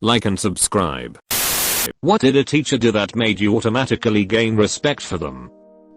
like and subscribe. What did a teacher do that made you automatically gain respect for them?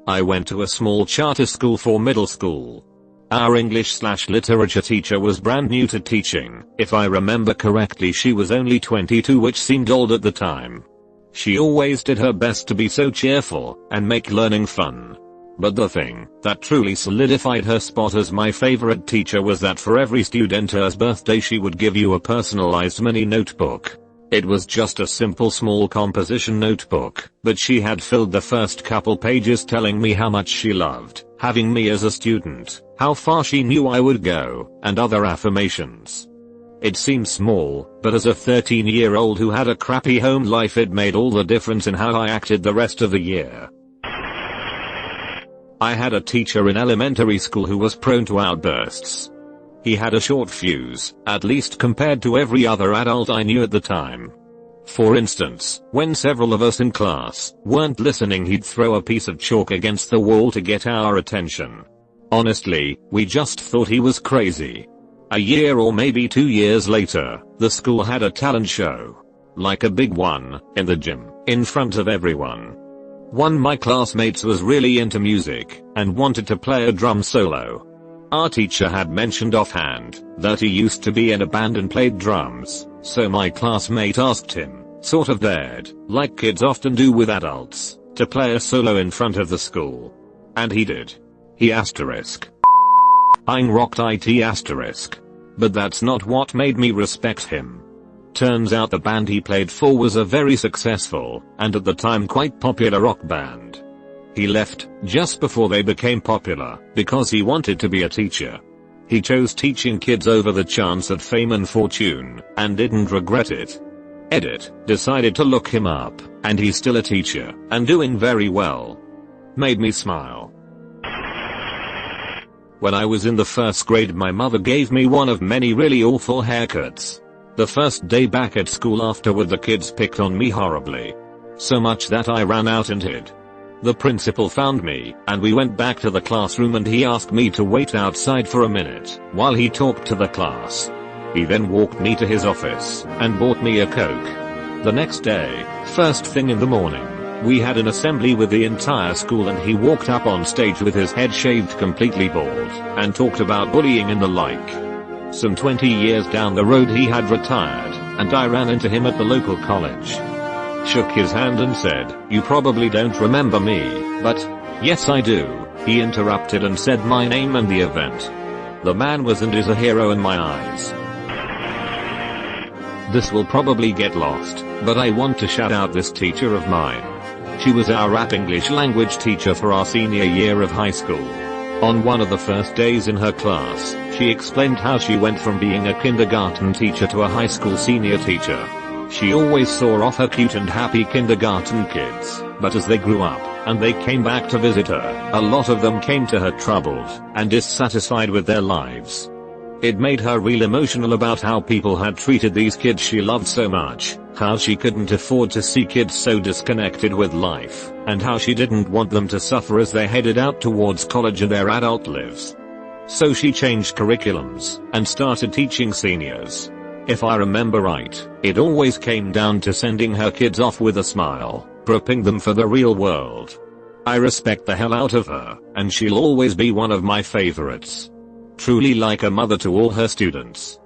I went to a small charter school for middle school. Our English/literature teacher was brand new to teaching. If I remember correctly, she was only 22, which seemed old at the time. She always did her best to be so cheerful and make learning fun. But the thing that truly solidified her spot as my favorite teacher was that for every student's birthday she would give you a personalized mini notebook. It was just a simple small composition notebook, but she had filled the first couple pages telling me how much she loved having me as a student, how far she knew I would go, and other affirmations. It seems small, but as a 13-year-old who had a crappy home life, it made all the difference in how I acted the rest of the year. I had a teacher in elementary school who was prone to outbursts. He had a short fuse, at least compared to every other adult I knew at the time. For instance, when several of us in class weren't listening, he'd throw a piece of chalk against the wall to get our attention. Honestly, we just thought he was crazy. A year or maybe 2 years later, the school had a talent show. Like a big one, in the gym, in front of everyone. One of my classmates was really into music and wanted to play a drum solo. Our teacher had mentioned offhand that he used to be in a band and played drums, so my classmate asked him, sort of dared, like kids often do with adults, to play a solo in front of the school. And he did. He asterisk. Rocked it asterisk. But that's not what made me respect him. Turns out the band he played for was a very successful, and at the time quite popular rock band. He left just before they became popular because he wanted to be a teacher. He chose teaching kids over the chance at fame and fortune, and didn't regret it. Edit, decided to look him up, and he's still a teacher, and doing very well. Made me smile. When I was in the first grade, my mother gave me one of many really awful haircuts. The first day back at school afterward, the kids picked on me horribly. So much that I ran out and hid. The principal found me, and we went back to the classroom, and he asked me to wait outside for a minute while he talked to the class. He then walked me to his office and bought me a Coke. The next day, first thing in the morning, we had an assembly with the entire school, and he walked up on stage with his head shaved completely bald and talked about bullying and the like. Some 20 years down the road he had retired, and I ran into him at the local college. Shook his hand and said, "You probably don't remember me, but..." "Yes I do," he interrupted and said my name and the event. The man was and is a hero in my eyes. This will probably get lost, but I want to shout out this teacher of mine. She was our rap English language teacher for our senior year of high school. On one of the first days in her class, she explained how she went from being a kindergarten teacher to a high school senior teacher. She always saw off her cute and happy kindergarten kids, but as they grew up, and they came back to visit her, a lot of them came to her troubled and dissatisfied with their lives. It made her real emotional about how people had treated these kids she loved so much, how she couldn't afford to see kids so disconnected with life, and how she didn't want them to suffer as they headed out towards college and their adult lives. So she changed curriculums and started teaching seniors. If I remember right, it always came down to sending her kids off with a smile, prepping them for the real world. I respect the hell out of her, and she'll always be one of my favorites. Truly like a mother to all her students.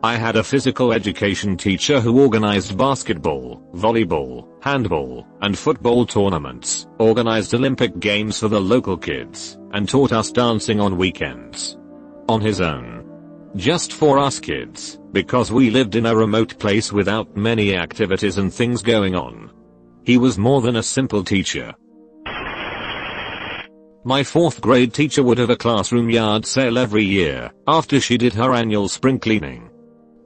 I had a physical education teacher who organized basketball, volleyball, handball, and football tournaments, organized Olympic games for the local kids, and taught us dancing on weekends. On his own. Just for us kids, because we lived in a remote place without many activities and things going on. He was more than a simple teacher. My 4th grade teacher would have a classroom yard sale every year, after she did her annual spring cleaning.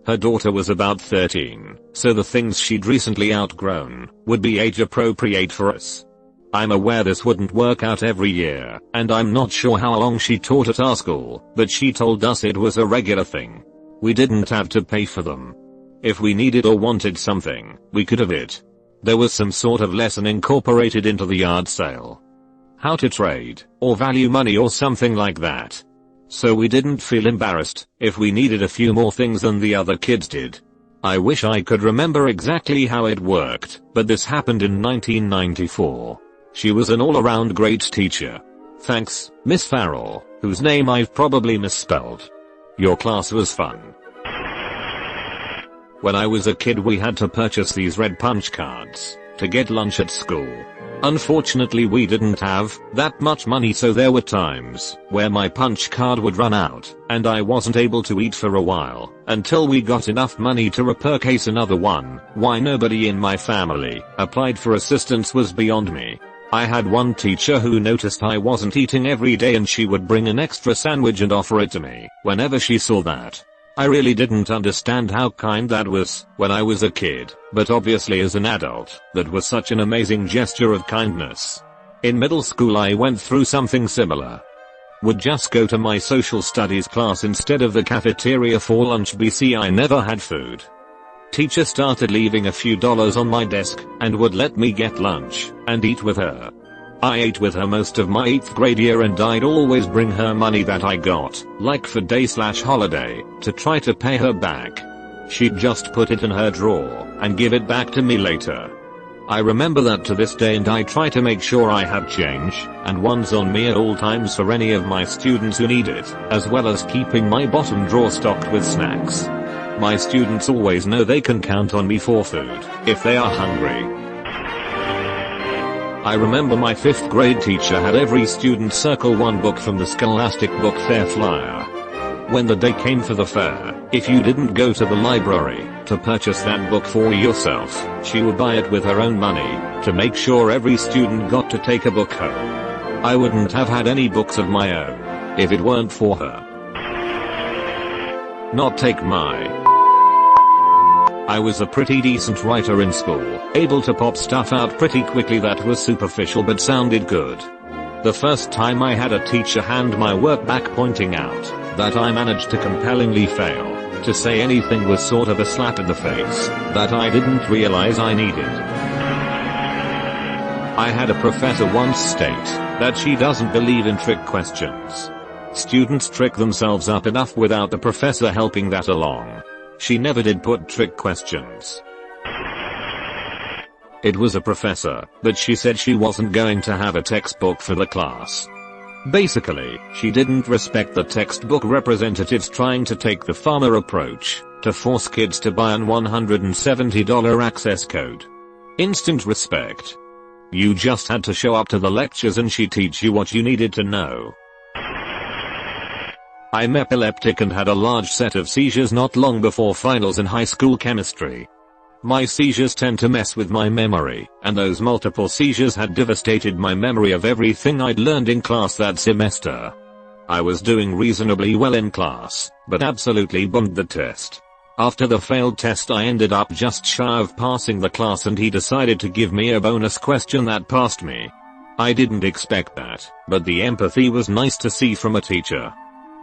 Her daughter was about 13, so the things she'd recently outgrown would be age appropriate for us. I'm aware this wouldn't work out every year, and I'm not sure how long she taught at our school, but she told us it was a regular thing. We didn't have to pay for them. If we needed or wanted something, we could have it. There was some sort of lesson incorporated into the yard sale. How to trade, or value money or something like that. So we didn't feel embarrassed if we needed a few more things than the other kids did. I wish I could remember exactly how it worked, but this happened in 1994. She was an all-around great teacher. Thanks, Miss Farrell, whose name I've probably misspelled. Your class was fun. When I was a kid we had to purchase these red punch cards to get lunch at school. Unfortunately we didn't have that much money, so there were times where my punch card would run out and I wasn't able to eat for a while until we got enough money to repurchase another one. Why nobody in my family applied for assistance was beyond me. I had one teacher who noticed I wasn't eating every day and she would bring an extra sandwich and offer it to me whenever she saw that. I really didn't understand how kind that was when I was a kid, but obviously as an adult, that was such an amazing gesture of kindness. In middle school I went through something similar. Would just go to my social studies class instead of the cafeteria for lunch. I never had food. Teacher started leaving a few dollars on my desk and would let me get lunch and eat with her. I ate with her most of my 8th grade year and I'd always bring her money that I got, like for day/holiday, to try to pay her back. She'd just put it in her drawer and give it back to me later. I remember that to this day and I try to make sure I have change and ones on me at all times for any of my students who need it, as well as keeping my bottom drawer stocked with snacks. My students always know they can count on me for food if they are hungry. I remember my 5th grade teacher had every student circle one book from the Scholastic Book Fair flyer. When the day came for the fair, if you didn't go to the library to purchase that book for yourself, she would buy it with her own money to make sure every student got to take a book home. I wouldn't have had any books of my own if it weren't for her. Not take my. I was a pretty decent writer in school, able to pop stuff out pretty quickly that was superficial but sounded good. The first time I had a teacher hand my work back pointing out that I managed to compellingly fail to say anything was sort of a slap in the face that I didn't realize I needed. I had a professor once state that she doesn't believe in trick questions. Students trick themselves up enough without the professor helping that along. She never did put trick questions. It was a professor, but she said she wasn't going to have a textbook for the class. Basically, she didn't respect the textbook representatives trying to take the farmer approach to force kids to buy an $170 access code. Instant respect. You just had to show up to the lectures and she'd teach you what you needed to know. I'm epileptic and had a large set of seizures not long before finals in high school chemistry. My seizures tend to mess with my memory, and those multiple seizures had devastated my memory of everything I'd learned in class that semester. I was doing reasonably well in class, but absolutely bombed the test. After the failed test I ended up just shy of passing the class and he decided to give me a bonus question that passed me. I didn't expect that, but the empathy was nice to see from a teacher.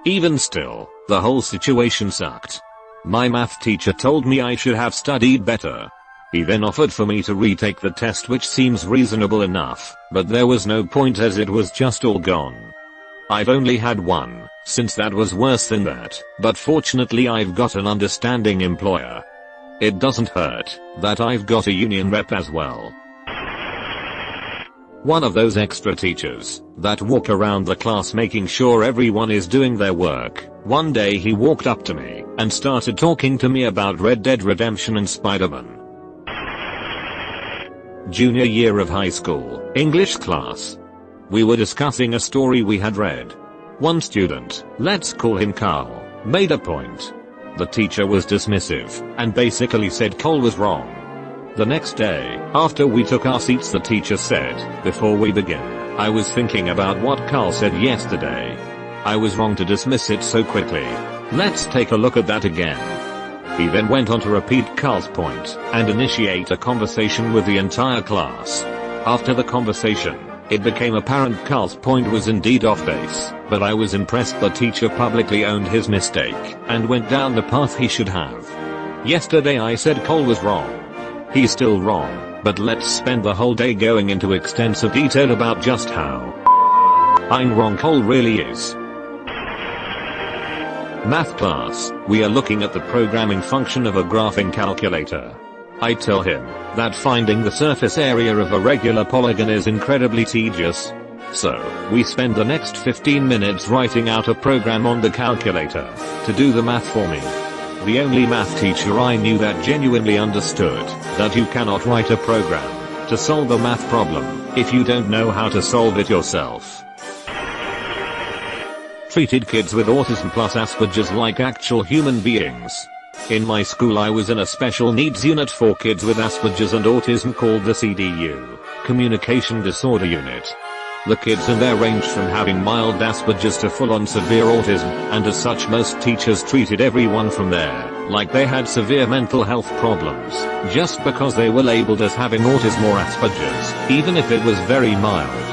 Even still, the whole situation sucked. My math teacher told me I should have studied better. He then offered for me to retake the test, which seems reasonable enough, but there was no point as it was just all gone. I've only had one, since that was worse than that, but fortunately I've got an understanding employer. It doesn't hurt that I've got a union rep as well. One of those extra teachers that walk around the class making sure everyone is doing their work. One day he walked up to me and started talking to me about Red Dead Redemption and Spider-Man. Junior year of high school, English class. We were discussing a story we had read. One student, let's call him Carl, made a point. The teacher was dismissive and basically said Cole was wrong. The next day, after we took our seats, the teacher said, "Before we begin, I was thinking about what Carl said yesterday. I was wrong to dismiss it so quickly. Let's take a look at that again." He then went on to repeat Carl's point and initiate a conversation with the entire class. After the conversation, it became apparent Carl's point was indeed off base, but I was impressed the teacher publicly owned his mistake and went down the path he should have. Yesterday I said Cole was wrong. He's still wrong, but let's spend the whole day going into extensive detail about just how I'm wrong Cole really is. Math class, we are looking at the programming function of a graphing calculator. I tell him that finding the surface area of a regular polygon is incredibly tedious. So, we spend the next 15 minutes writing out a program on the calculator to do the math for me. The only math teacher I knew that genuinely understood that you cannot write a program to solve a math problem if you don't know how to solve it yourself. Treated kids with autism plus Asperger's like actual human beings. In my school I was in a special needs unit for kids with Asperger's and autism called the CDU, Communication Disorder Unit. The kids in there ranged from having mild Asperger's to full-on severe autism, and as such most teachers treated everyone from there like they had severe mental health problems, just because they were labeled as having autism or Asperger's, even if it was very mild.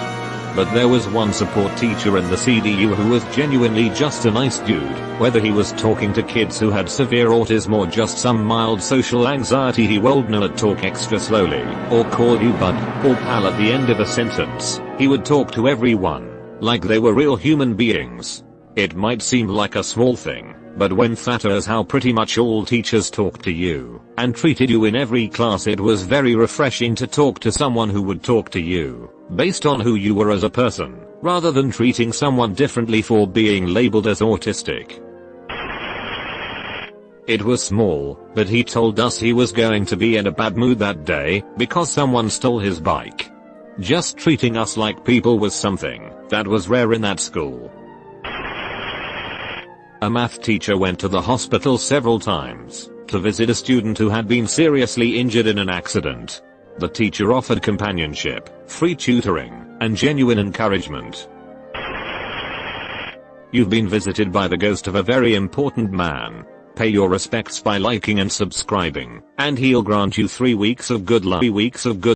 But there was one support teacher in the CDU who was genuinely just a nice dude, whether he was talking to kids who had severe autism or just some mild social anxiety. He would not talk extra slowly, or call you bud, or pal at the end of a sentence. He would talk to everyone like they were real human beings. It might seem like a small thing, but when that is how pretty much all teachers talked to you and treated you in every class, it was very refreshing to talk to someone who would talk to you based on who you were as a person, rather than treating someone differently for being labeled as autistic. It was small, but he told us he was going to be in a bad mood that day because someone stole his bike. Just treating us like people was something that was rare in that school. A math teacher went to the hospital several times to visit a student who had been seriously injured in an accident. The teacher offered companionship, free tutoring, and genuine encouragement. You've been visited by the ghost of a very important man. Pay your respects by liking and subscribing, and he'll grant you 3 weeks of good luck.